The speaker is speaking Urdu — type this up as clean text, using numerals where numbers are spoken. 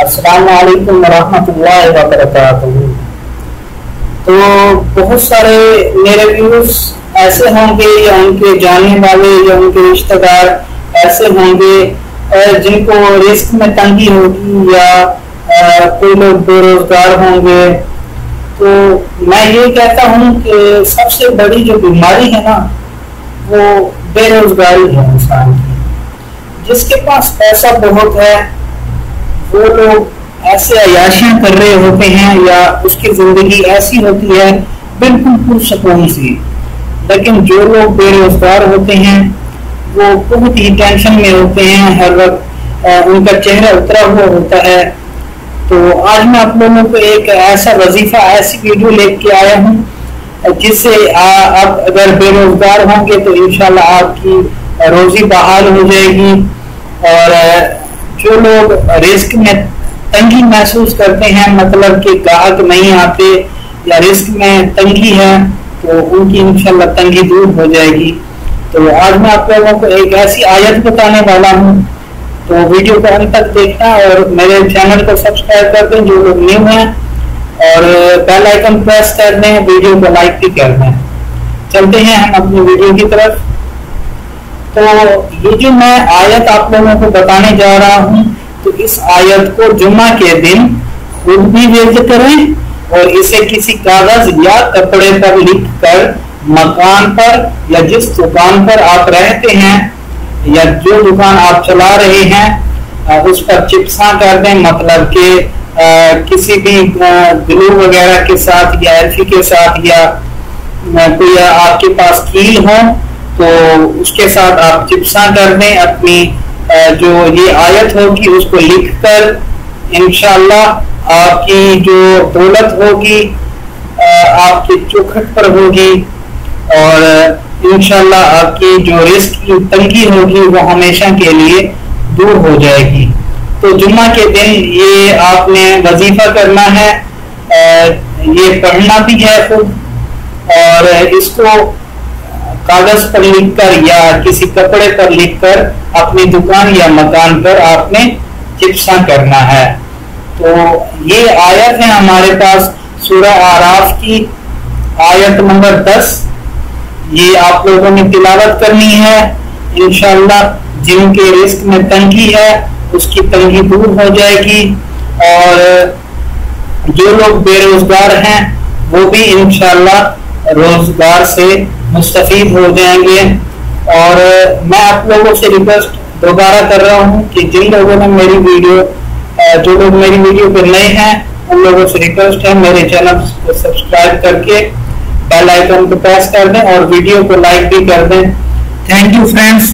السلام علیکم ورحمۃ اللہ وبرکاتہ۔ تو بہت سارے میرے ویورز ایسے ہوں گے یا ان کے جاننے والے یا ان کے رشتہ دار ایسے ہوں گے جن کو رزق میں تنگی ہوگی یا کوئی لوگ بے روزگار ہوں گے۔ تو میں یہ کہتا ہوں کہ سب سے بڑی جو بیماری ہے نا وہ بے روزگاری ہے انسان کی۔ جس کے پاس پیسہ بہت ہے وہ لوگ ایسے عیاشیاں کر رہے ہوتے ہیں یا اس کی زندگی ایسی ہوتی ہے بالکل پرسکون سی، لیکن جو لوگ بے روزگار ہوتے ہیں وہ بہت ہی ٹینشن میں ہوتے ہیں، ہر وقت ان کا چہرہ اترا ہوا ہوتا ہے۔ تو آج میں آپ لوگوں کو ایک ایسا وظیفہ ایسی ویڈیو لے کے آیا ہوں جس سے آپ اگر بے روزگار ہوں گے تو انشاءاللہ آپ کی روزی بحال ہو جائے گی۔ اور جو لوگ رزق میں تنگی محسوس کرتے ہیں، مطلب کہ گاہک نہیں آتے یا رزق میں تنگی ہے، تو ان کی انشاءاللہ تنگی دور ہو جائے گی۔ تو آج میں آپ لوگوں کو ایک ایسی آیت بتانے والا ہوں، تو ویڈیو کو انت تک دیکھنا اور میرے چینل کو سبسکرائب کر دیں جو لوگ نیو ہیں، اور بیل آئیکن پریس کر دیں، ویڈیو کو لائک بھی کر دیں۔ چلتے ہیں ہم اپنی ویڈیو کی طرف۔ تو یہ جو میں آیت آپ لوگوں کو بتانے جا رہا ہوں، تو اس آیت کو جمعہ کے دن خود بھی ورد کریں اور اسے کسی کاغذ یا کپڑے پر لکھ کر مکان پر یا جس دکان پر آپ رہتے ہیں یا جو دکان آپ چلا رہے ہیں اس پر چپساں کر دیں، مطلب کہ کسی بھی گلو وغیرہ کے ساتھ یا ایلفی کے ساتھ یا کوئی آپ کے پاس کیل ہو تو اس کے ساتھ آپ چپساں کر دیں۔ اپنی جو یہ آیت ہوگی اس کو لکھ کر انشاءاللہ آپ کی جو دولت ہوگی آپ کی چوکھٹ پر ہوگی، اور انشاءاللہ آپ کی جو رزق کی تنگی ہوگی وہ ہمیشہ کے لیے دور ہو جائے گی۔ تو جمعہ کے دن یہ آپ نے وظیفہ کرنا ہے، یہ پڑھنا بھی ہے خود، اور اس کو کاغذ پر لکھ کر یا کسی کپڑے پر لکھ کر اپنی دکان یا مکان پر آپ نے چپساں کرنا ہے۔ تو یہ آیت ہے ہمارے پاس سورہ اعراف کی آیت نمبر 10، یہ آپ لوگوں نے تلاوت کرنی ہے انشاءاللہ۔ جن کے رزق میں تنگی ہے اس کی تنگی دور ہو جائے گی، اور جو لوگ بے روزگار ہیں وہ بھی انشاءاللہ روزگار سے مستفید ہو جائیں گے۔ اور میں آپ لوگوں سے ریکویسٹ دوبارہ کر رہا ہوں کہ جن لوگوں نے میری ویڈیو جو لوگ میری ویڈیو پہ نئے ہیں ان لوگوں سے ریکویسٹ ہے میرے چینل کو سبسکرائب کر کے بیل آئیکن کو پریس کر دیں اور ویڈیو کو لائک بھی کر دیں۔ Thank you friends.